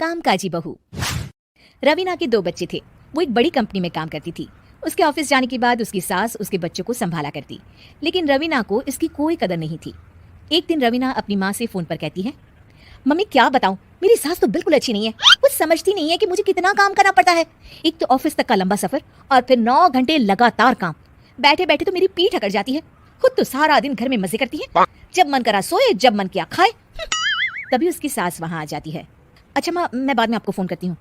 कामकाजी बहू। रवीना के 2 बच्चे थे। वो एक बड़ी कंपनी में काम करती थी। उसके ऑफिस जाने के बाद उसकी सास उसके बच्चों को संभाला करती, लेकिन रवीना को इसकी कोई कदर नहीं थी। एक दिन रवीना अपनी माँ से फोन पर कहती है, मम्मी क्या बताऊं, मेरी सास तो बिल्कुल अच्छी नहीं है। कुछ समझती नहीं है कि मुझे कितना काम करना पड़ता है। एक तो ऑफिस तक का लंबा सफर और फिर 9 घंटे लगातार काम। बैठे बैठे तो मेरी पीठ अकड़ जाती है। खुद तो सारा दिन घर में मजे करती है, जब मन करा सोए, जब मन किया खाए। तभी उसकी सास वहां आ जाती है। अच्छा माँ, मैं बाद में आपको फोन करती हूँ।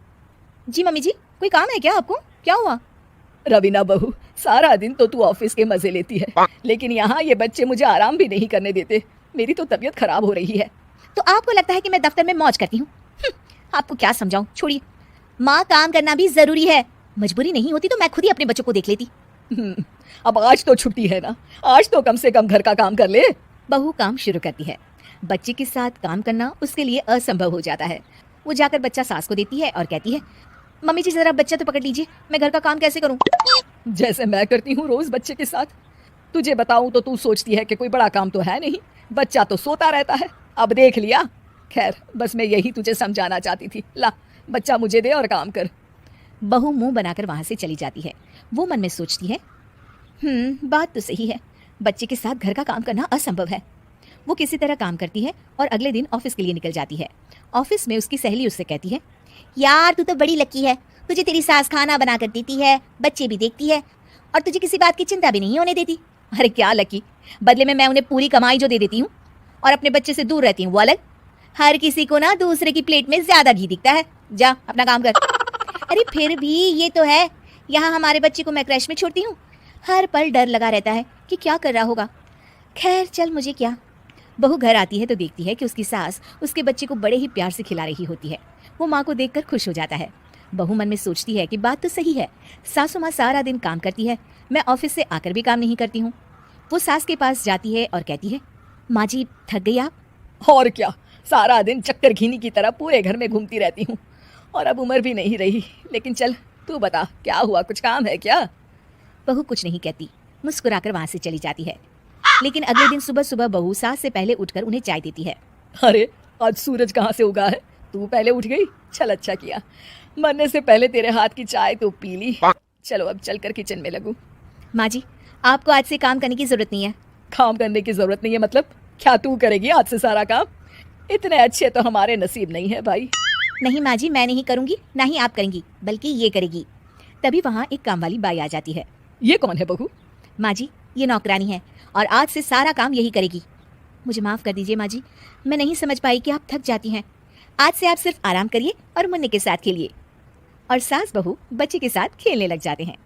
जी मम्मी जी, कोई काम है क्या आपको? क्या हुआ? रवीना बहू, सारा दिन तो तू ऑफिस के मजे लेती है, लेकिन यहाँ ये बच्चे मुझे आराम भी नहीं करने देते। मेरी तो तबीयत खराब हो रही है। तो आपको लगता है कि मैं दफ्तर में मौज करती हूँ? आपको क्या समझाऊं, छोड़िए। माँ, काम करना भी जरूरी है। मजबूरी नहीं होती तो मैं खुद ही अपने बच्चों को देख लेती। अब आज तो छुट्टी है ना, आज तो कम से कम घर का काम कर ले। बहू काम शुरू करती है। बच्चे के साथ काम करना उसके लिए असंभव हो जाता है। वो जाकर बच्चा सास को देती है और कहती है, मम्मी जी जरा बच्चा तो पकड़ लीजिए, मैं घर का काम कैसे करूं? जैसे मैं करती हूँ रोज बच्चे के साथ। तुझे बताऊं तो तू सोचती है कि कोई बड़ा काम तो है नहीं, बच्चा तो सोता रहता है। अब देख लिया। खैर, बस मैं यही तुझे समझाना चाहती थी। ला, बच्चा मुझे दे और काम कर। बहू मुंह बनाकर वहां से चली जाती है। वो मन में सोचती है, बात तो सही है, बच्चे के साथ घर का काम करना असंभव है। वो किसी तरह काम करती है और अगले दिन ऑफिस के लिए निकल जाती है। ऑफिस में उसकी सहेली उससे कहती है, यार तू तो बड़ी लकी है, तुझे तेरी सास खाना बना कर देती है, बच्चे भी देखती है और तुझे किसी बात की चिंता भी नहीं होने देती। अरे क्या लकी, बदले में मैं उन्हें पूरी कमाई जो दे देती हूँ और अपने बच्चे से दूर रहती हूँ, वो अलग। हर किसी को ना दूसरे की प्लेट में ज्यादा घी दिखता है। जा अपना काम कर। अरे फिर भी ये तो है, यहाँ हमारे बच्चे को मैं क्रैश में छोड़ती हूँ, हर पल डर लगा रहता है कि क्या कर रहा होगा। खैर चल, मुझे क्या। बहू घर आती है तो देखती है कि उसकी सास उसके बच्चे को बड़े ही प्यार से खिला रही होती है। वो माँ को देखकर खुश हो जाता है। बहू मन में सोचती है कि बात तो सही है, सासू माँ सारा दिन काम करती है, मैं ऑफिस से आकर भी काम नहीं करती हूँ। वो सास के पास जाती है और कहती है, माँ जी थक गई आप? और क्या, सारा दिन चक्कर घीनी की तरह पूरे घर में घूमती रहती हूँ और अब उम्र भी नहीं रही। लेकिन चल तू बता, क्या हुआ, कुछ काम है क्या? बहू कुछ नहीं कहती, मुस्कुराकर वहां से चली जाती है। लेकिन अगले दिन सुबह सुबह बहू सास से पहले उठकर उन्हें चाय देती है। अरे आज सूरज कहाँ से उगा है, तू पहले उठ गई। चल अच्छा किया, मरने से पहले तेरे हाथ की चाय तो पी ली। चलो अब चलकर किचन में लगूं। माँ जी, आपको आज से काम करने की जरूरत नहीं है। काम करने की जरूरत नहीं है मतलब? क्या तू करेगी आज से सारा काम? इतने अच्छे तो हमारे नसीब नहीं है भाई। नहीं माँ जी, मैं नहीं करूंगी, ना ही आप करेंगी, बल्कि ये करेगी। तभी वहाँ एक काम वाली बाई आ जाती है। ये कौन है बहू? माँ जी, ये नौकरानी है और आज से सारा काम यही करेगी। मुझे माफ़ कर दीजिए माँ जी, मैं नहीं समझ पाई कि आप थक जाती हैं। आज से आप सिर्फ आराम करिए और मुन्ने के साथ खेलिए। और सास बहू बच्चे के साथ खेलने लग जाते हैं।